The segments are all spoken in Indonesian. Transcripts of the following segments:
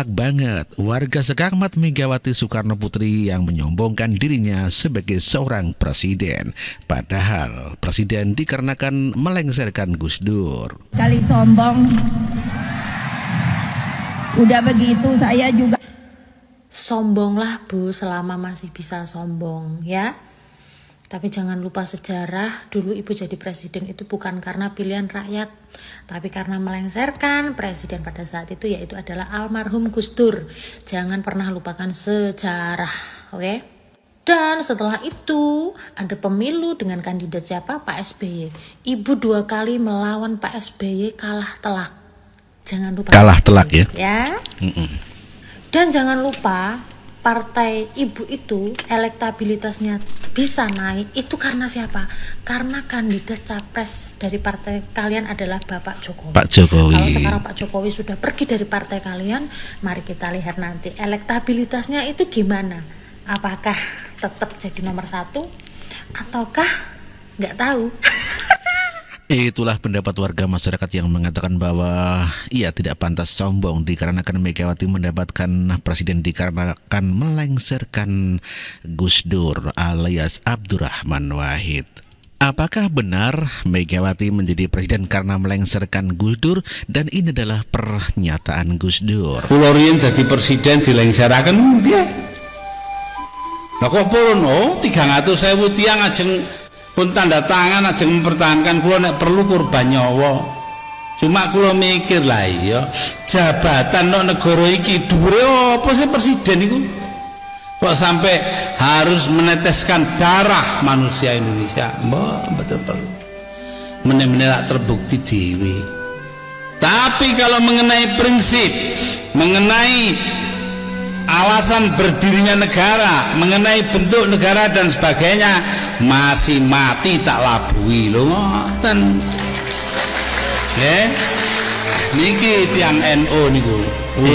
Muak banget warga sekakmat Megawati Soekarno Putri yang menyombongkan dirinya sebagai seorang presiden. Padahal presiden dikarenakan melengsarkan Gus Dur. Kali sombong, udah begitu saya juga. Sombonglah Bu, selama masih bisa sombong ya. Tapi jangan lupa sejarah, dulu Ibu jadi presiden itu bukan karena pilihan rakyat, tapi karena melengsarkan presiden pada saat itu, yaitu adalah almarhum Gus Dur. Jangan pernah lupakan sejarah, oke? Dan setelah itu ada pemilu dengan kandidat siapa? Pak SBY. Ibu 2 kali melawan Pak SBY, kalah telak. Jangan lupa. Kalah telak ya? Ya. Dan jangan lupa, partai Ibu itu elektabilitasnya bisa naik itu karena siapa? Karena kandidat capres dari partai kalian adalah Bapak Jokowi. Pak Jokowi. Kalau sekarang Pak Jokowi sudah pergi dari partai kalian, mari kita lihat nanti elektabilitasnya itu gimana. Apakah tetap jadi nomor 1 ataukah nggak tahu? Itulah pendapat warga masyarakat yang mengatakan bahwa ia tidak pantas sombong dikarenakan Megawati mendapatkan presiden dikarenakan melengsarkan Gus Dur alias Abdurrahman Wahid. Apakah benar Megawati menjadi presiden karena melengsarkan Gus Dur? Dan ini adalah pernyataan Gus Dur. Kula riyen dadi presiden dilengsaraken dia. Lah kok purun 300.000 tiyang ajeng pun tanda tangan ajeng mempertahankan kula nek perlu kurban nyawa. Cuma kula mikir lah iya jabatan nang negara iki dhuwure apa sih presiden iku? Kok sampai harus meneteskan darah manusia Indonesia? Mbak betul perlu. Meneh-meneh terbukti dewi. Tapi kalau mengenai prinsip, mengenai alasan berdirinya negara, mengenai bentuk negara dan sebagainya, masih mati tak labui lho ngoten. Niki tiang NU niku.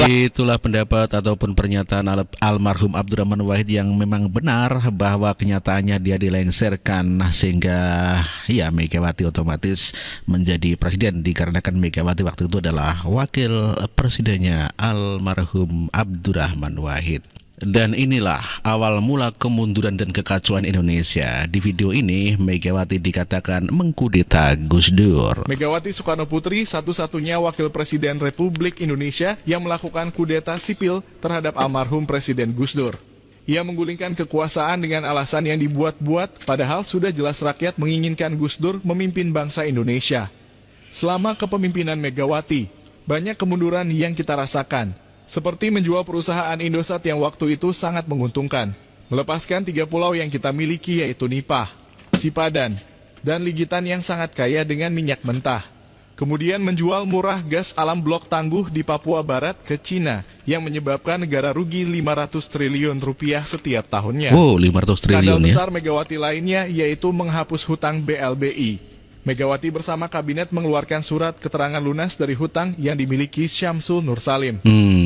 Itulah pendapat ataupun pernyataan almarhum Abdurrahman Wahid yang memang benar bahwa kenyataannya dia dilengsarkan sehingga ya Megawati otomatis menjadi presiden dikarenakan Megawati waktu itu adalah wakil presidennya almarhum Abdurrahman Wahid. Dan inilah awal mula kemunduran dan kekacauan Indonesia. Di video ini Megawati dikatakan mengkudeta Gus Dur. Megawati Soekarno Putri satu-satunya wakil presiden Republik Indonesia yang melakukan kudeta sipil terhadap almarhum Presiden Gus Dur. Ia menggulingkan kekuasaan dengan alasan yang dibuat-buat, padahal sudah jelas rakyat menginginkan Gus Dur memimpin bangsa Indonesia. Selama kepemimpinan Megawati, banyak kemunduran yang kita rasakan. Seperti menjual perusahaan Indosat yang waktu itu sangat menguntungkan, melepaskan 3 pulau yang kita miliki yaitu Nipah, Sipadan, dan Ligitan yang sangat kaya dengan minyak mentah. Kemudian menjual murah gas alam blok Tangguh di Papua Barat ke Cina yang menyebabkan negara rugi 500 triliun rupiah setiap tahunnya. Wow, 500 triliun Skandal ya. besar Megawati lainnya yaitu menghapus hutang BLBI. Megawati bersama kabinet mengeluarkan surat keterangan lunas dari hutang yang dimiliki Syamsul Nursalim.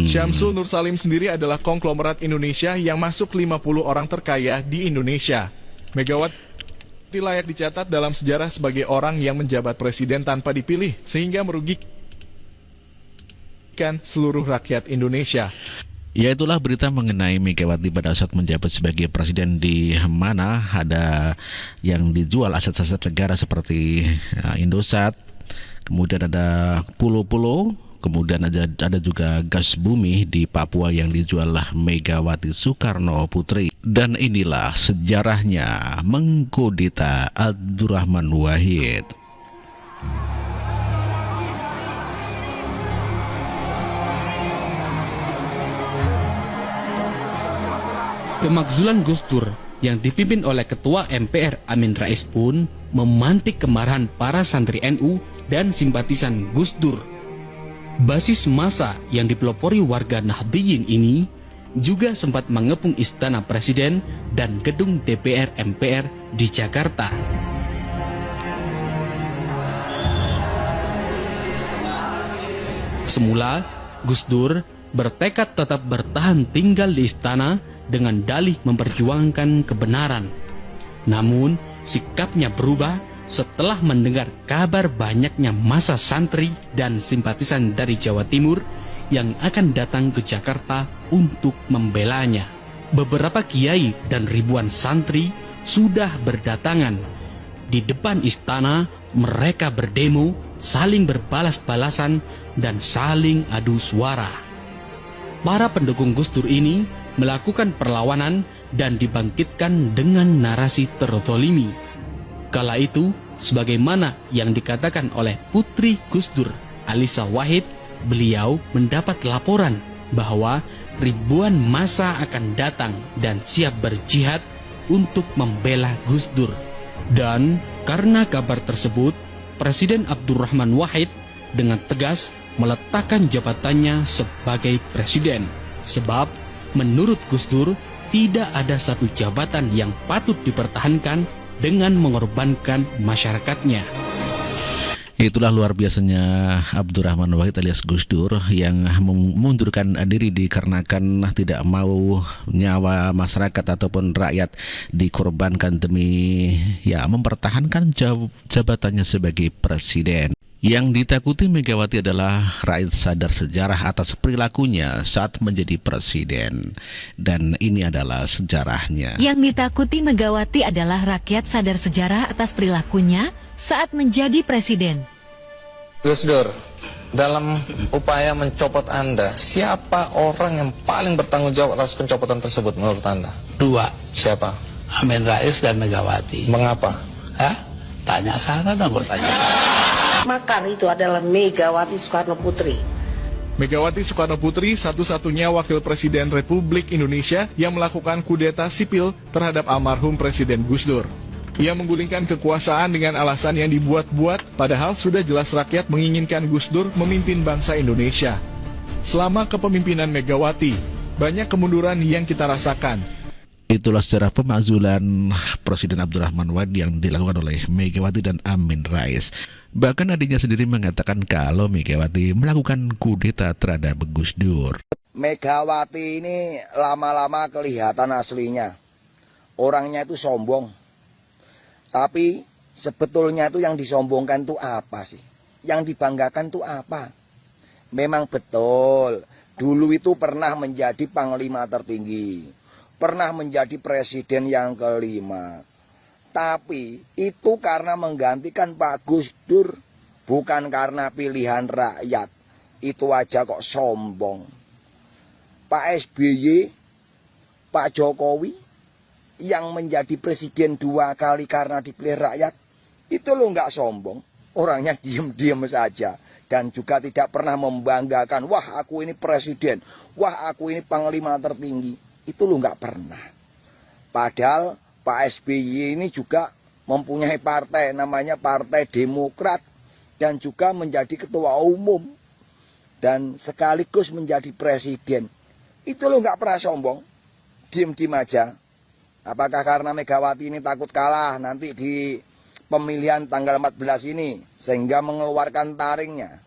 Syamsul Nursalim sendiri adalah konglomerat Indonesia yang masuk 50 orang terkaya di Indonesia. Megawati layak dicatat dalam sejarah sebagai orang yang menjabat presiden tanpa dipilih, sehingga merugikan seluruh rakyat Indonesia. Ya itulah berita mengenai Megawati pada saat menjabat sebagai presiden, di mana ada yang dijual aset-aset negara seperti Indosat, kemudian ada pulau-pulau, kemudian ada juga gas bumi di Papua yang dijual Megawati Soekarno Putri. Dan inilah sejarahnya mengkudeta Abdurrahman Wahid. Pemakzulan Gus Dur yang dipimpin oleh Ketua MPR Amin Rais pun memantik kemarahan para santri NU dan simpatisan Gus Dur. Basis massa yang dipelopori warga Nahdliyin ini juga sempat mengepung istana presiden dan gedung DPR MPR di Jakarta. Semula, Gus Dur bertekad tetap bertahan tinggal di istana dengan dalih memperjuangkan kebenaran. Namun, sikapnya berubah setelah mendengar kabar banyaknya massa santri dan simpatisan dari Jawa Timur yang akan datang ke Jakarta untuk membelanya. Beberapa kiai dan ribuan santri sudah berdatangan. Di depan istana, mereka berdemo, saling berbalas-balasan, dan saling adu suara. Para pendukung Gus Dur ini melakukan perlawanan dan dibangkitkan dengan narasi terzolimi. Kala itu, sebagaimana yang dikatakan oleh putri Gus Dur, Alisa Wahid, beliau mendapat laporan bahwa ribuan massa akan datang dan siap berjihad untuk membela Gus Dur. Dan karena kabar tersebut, Presiden Abdurrahman Wahid dengan tegas meletakkan jabatannya sebagai presiden. Sebab menurut Gus Dur, tidak ada satu jabatan yang patut dipertahankan dengan mengorbankan masyarakatnya. Itulah luar biasanya Abdurrahman Wahid alias Gus Dur yang mengundurkan diri dikarenakan tidak mau nyawa masyarakat ataupun rakyat dikorbankan demi mempertahankan jabatannya sebagai presiden. Yang ditakuti Megawati adalah rakyat sadar sejarah atas perilakunya saat menjadi presiden. Dan ini adalah sejarahnya. Yang ditakuti Megawati adalah rakyat sadar sejarah atas perilakunya saat menjadi presiden. Gus Dur, dalam upaya mencopot Anda, siapa orang yang paling bertanggung jawab atas pencopotan tersebut menurut Anda? Dua, Siapa? Amin Rais dan Megawati. Mengapa? Hah? Tanya sana dong, bertanya. Makar itu adalah Megawati Soekarno Putri. Megawati Soekarno Putri satu-satunya wakil presiden Republik Indonesia yang melakukan kudeta sipil terhadap almarhum Presiden Gus Dur. Ia menggulingkan kekuasaan dengan alasan yang dibuat-buat, padahal sudah jelas rakyat menginginkan Gus Dur memimpin bangsa Indonesia. Selama kepemimpinan Megawati, banyak kemunduran yang kita rasakan. Itulah sejarah pemakzulan Presiden Abdurrahman Wahid yang dilakukan oleh Megawati dan Amin Rais. Bahkan adiknya sendiri mengatakan kalau Megawati melakukan kudeta terhadap Gus Dur. Megawati ini lama-lama kelihatan aslinya. Orangnya itu sombong. Tapi sebetulnya itu yang disombongkan itu apa sih? Yang dibanggakan itu apa? Memang betul, dulu itu pernah menjadi panglima tertinggi. Pernah menjadi presiden yang kelima. Tapi itu karena menggantikan Pak Gus Dur, bukan karena pilihan rakyat. Itu aja kok sombong. Pak SBY, Pak Jokowi yang menjadi presiden 2 kali karena dipilih rakyat, itu lo nggak sombong. Orangnya diem-diem saja. Dan juga tidak pernah membanggakan, wah aku ini presiden, wah aku ini panglima tertinggi. Itu lo nggak pernah. Padahal Pak SBY ini juga mempunyai partai, namanya Partai Demokrat. Dan juga menjadi ketua umum. Dan sekaligus menjadi presiden. Itu lo nggak pernah sombong. Diem-diem aja. Apakah karena Megawati ini takut kalah nanti di pemilihan tanggal 14 ini. Sehingga mengeluarkan taringnya.